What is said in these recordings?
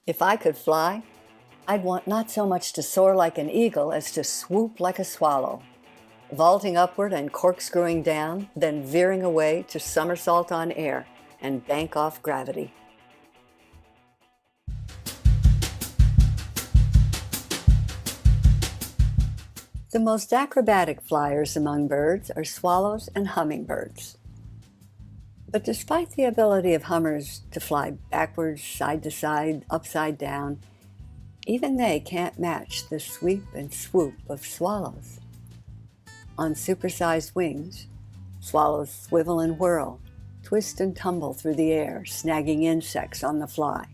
If I could fly, I'd want not so much to soar like an eagle as to swoop like a swallow, vaulting upward and corkscrewing down, then veering away to somersault on air and bank off gravity. The most acrobatic flyers among birds are swallows and hummingbirds. But despite the ability of hummers to fly backwards, side to side, upside down, even they can't match the sweep and swoop of swallows. On supersized wings, swallows swivel and whirl, twist and tumble through the air, snagging insects on the fly.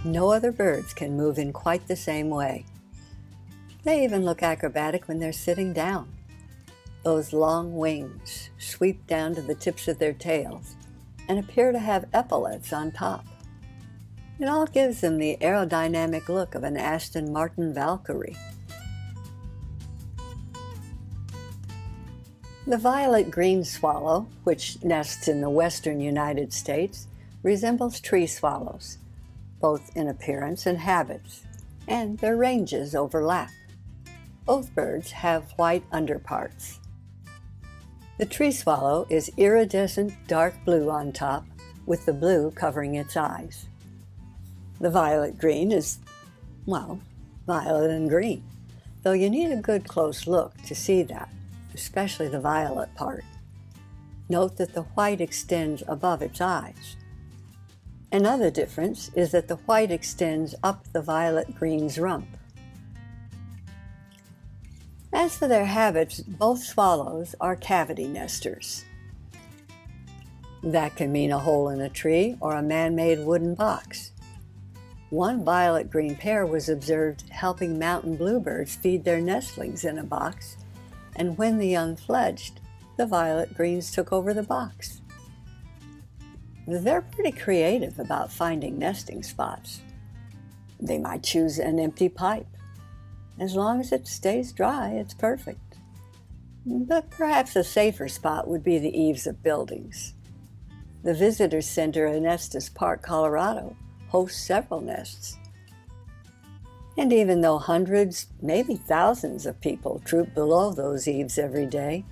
No other birds can move in quite the same way. They even look acrobatic when they're sitting down. Those long wings sweep down to the tips of their tails and appear to have epaulets on top. It all gives them the aerodynamic look of an Aston Martin Valkyrie. The violet-green swallow, which nests in the western United States, resembles tree swallows, both in appearance and habits, and their ranges overlap. Both birds have white underparts. The tree swallow is iridescent dark blue on top, with the blue covering its eyes. The violet-green is, well, violet and green, though you need a good close look to see that, especially the violet part. Note that the white extends above its eyes. Another difference is that the white extends up the violet-green's rump. As for their habits, both swallows are cavity nesters. That can mean a hole in a tree or a man-made wooden box. One violet-green pair was observed helping mountain bluebirds feed their nestlings in a box, and when the young fledged, the violet-greens took over the box. They're pretty creative about finding nesting spots. They might choose an empty pipe. As long as it stays dry, it's perfect. But perhaps a safer spot would be the eaves of buildings. The Visitor Center in Estes Park, Colorado, hosts several nests. And even though hundreds, maybe thousands of people troop below those eaves every day,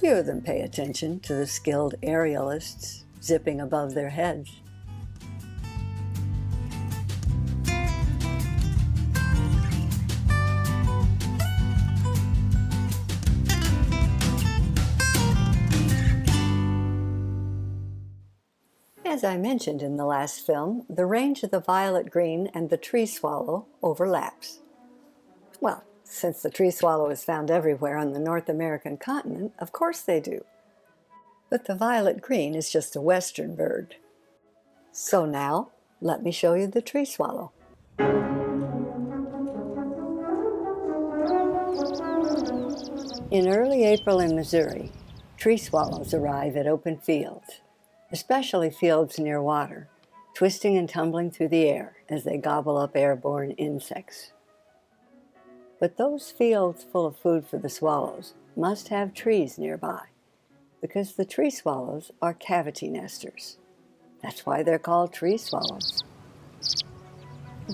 few of them pay attention to the skilled aerialists zipping above their heads. As I mentioned in the last film, the range of the violet-green and the tree swallow overlaps. Well, since the tree swallow is found everywhere on the North American continent, of course they do. But the violet-green is just a western bird. So now, let me show you the tree swallow. In early April in Missouri, tree swallows arrive at open fields, especially fields near water, twisting and tumbling through the air as they gobble up airborne insects. But those fields full of food for the swallows must have trees nearby, because the tree swallows are cavity nesters. That's why they're called tree swallows.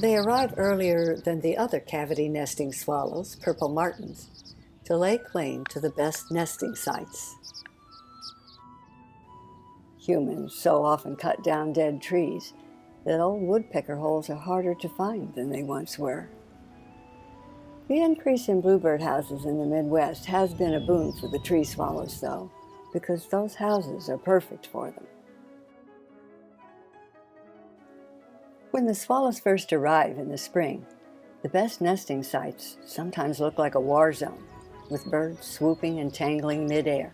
They arrive earlier than the other cavity nesting swallows, purple martins, to lay claim to the best nesting sites. Humans so often cut down dead trees that old woodpecker holes are harder to find than they once were. The increase in bluebird houses in the Midwest has been a boon for the tree swallows, though, because those houses are perfect for them. When the swallows first arrive in the spring, the best nesting sites sometimes look like a war zone, with birds swooping and tangling midair.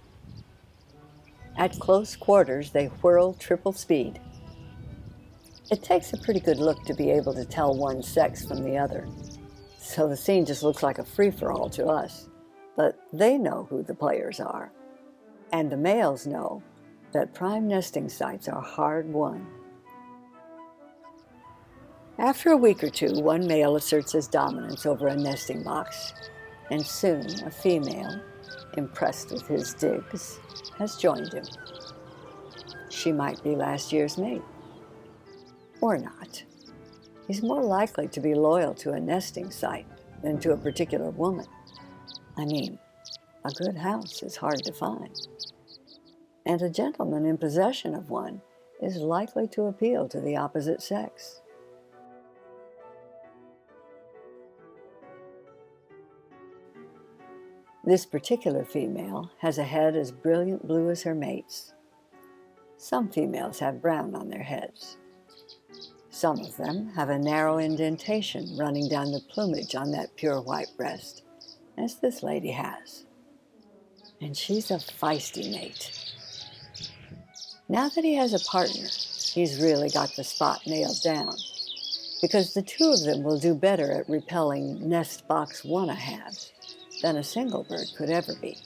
At close quarters, they whirl triple speed. It takes a pretty good look to be able to tell one sex from the other, so the scene just looks like a free-for-all to us. But they know who the players are, and the males know that prime nesting sites are hard-won. After a week or two, one male asserts his dominance over a nesting box, and soon a female, impressed with his digs, has joined him. She might be last year's mate. or not. He's more likely to be loyal to a nesting site than to a particular woman. I mean, a good house is hard to find. And a gentleman in possession of one is likely to appeal to the opposite sex. This particular female has a head as brilliant blue as her mates. Some females have brown on their heads. Some of them have a narrow indentation running down the plumage on that pure white breast, as this lady has. And she's a feisty mate. Now that he has a partner, he's really got the spot nailed down, because the two of them will do better at repelling nest box wanna-haves than a single bird could ever be.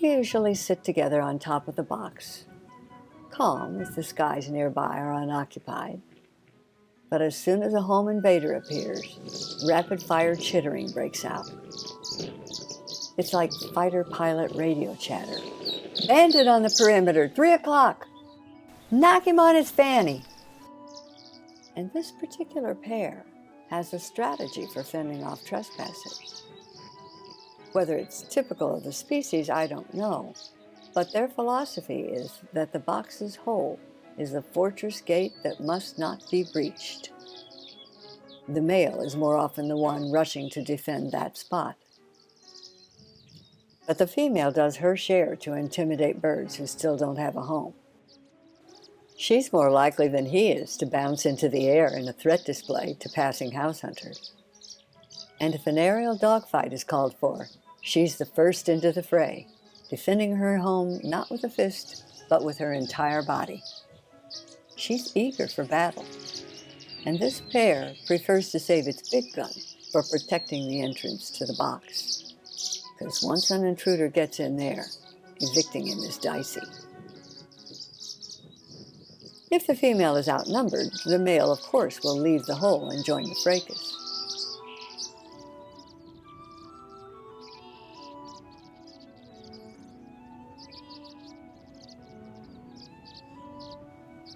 They usually sit together on top of the box, calm if the skies nearby are unoccupied. But as soon as a home invader appears, rapid-fire chittering breaks out. It's like fighter pilot radio chatter. Bandit on the perimeter, 3 o'clock. Knock him on his fanny. And this particular pair has a strategy for fending off trespassers. Whether it's typical of the species, I don't know, but their philosophy is that the box's hole is a fortress gate that must not be breached. The male is more often the one rushing to defend that spot. But the female does her share to intimidate birds who still don't have a home. She's more likely than he is to bounce into the air in a threat display to passing house hunters. And if an aerial dogfight is called for, she's the first into the fray, defending her home not with a fist, but with her entire body. She's eager for battle, and this pair prefers to save its big gun for protecting the entrance to the box. Because once an intruder gets in there, evicting him is dicey. If the female is outnumbered, the male, of course, will leave the hole and join the fracas.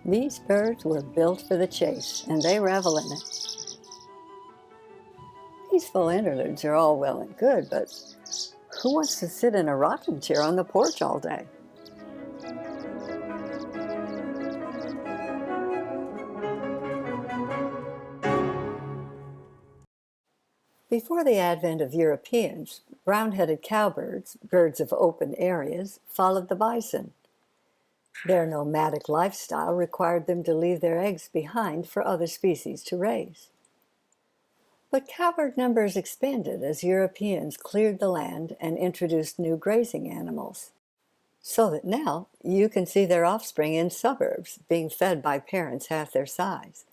These birds were built for the chase, and they revel in it. Peaceful interludes are all well and good, but who wants to sit in a rocking chair on the porch all day? Before the advent of Europeans, brown-headed cowbirds, birds of open areas, followed the bison. Their nomadic lifestyle required them to leave their eggs behind for other species to raise. But cowbird numbers expanded as Europeans cleared the land and introduced new grazing animals, so that now you can see their offspring in suburbs being fed by parents half their size.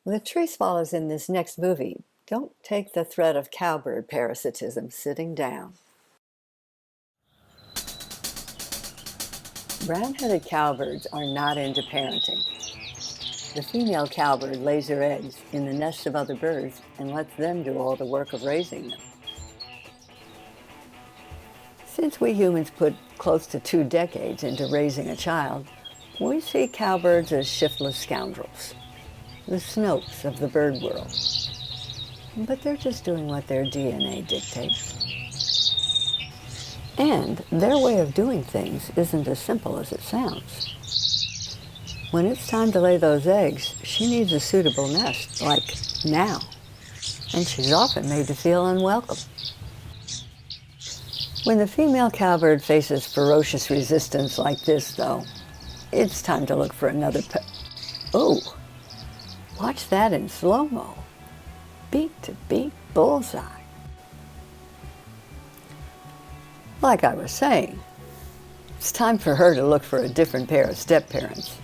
The tree swallows in this next movie don't take the threat of cowbird parasitism sitting down. Brown-headed cowbirds are not into parenting. The female cowbird lays her eggs in the nests of other birds and lets them do all the work of raising them. Since we humans put close to 2 decades into raising a child, we see cowbirds as shiftless scoundrels, the Snopes of the bird world. But they're just doing what their DNA dictates. And their way of doing things isn't as simple as it sounds. When it's time to lay those eggs, she needs a suitable nest, like now. And she's often made to feel unwelcome. When the female cowbird faces ferocious resistance like this, though, it's time to look for another Oh, watch that in slow-mo. Beat to beat bullseye. Like I was saying, it's time for her to look for a different pair of step-parents.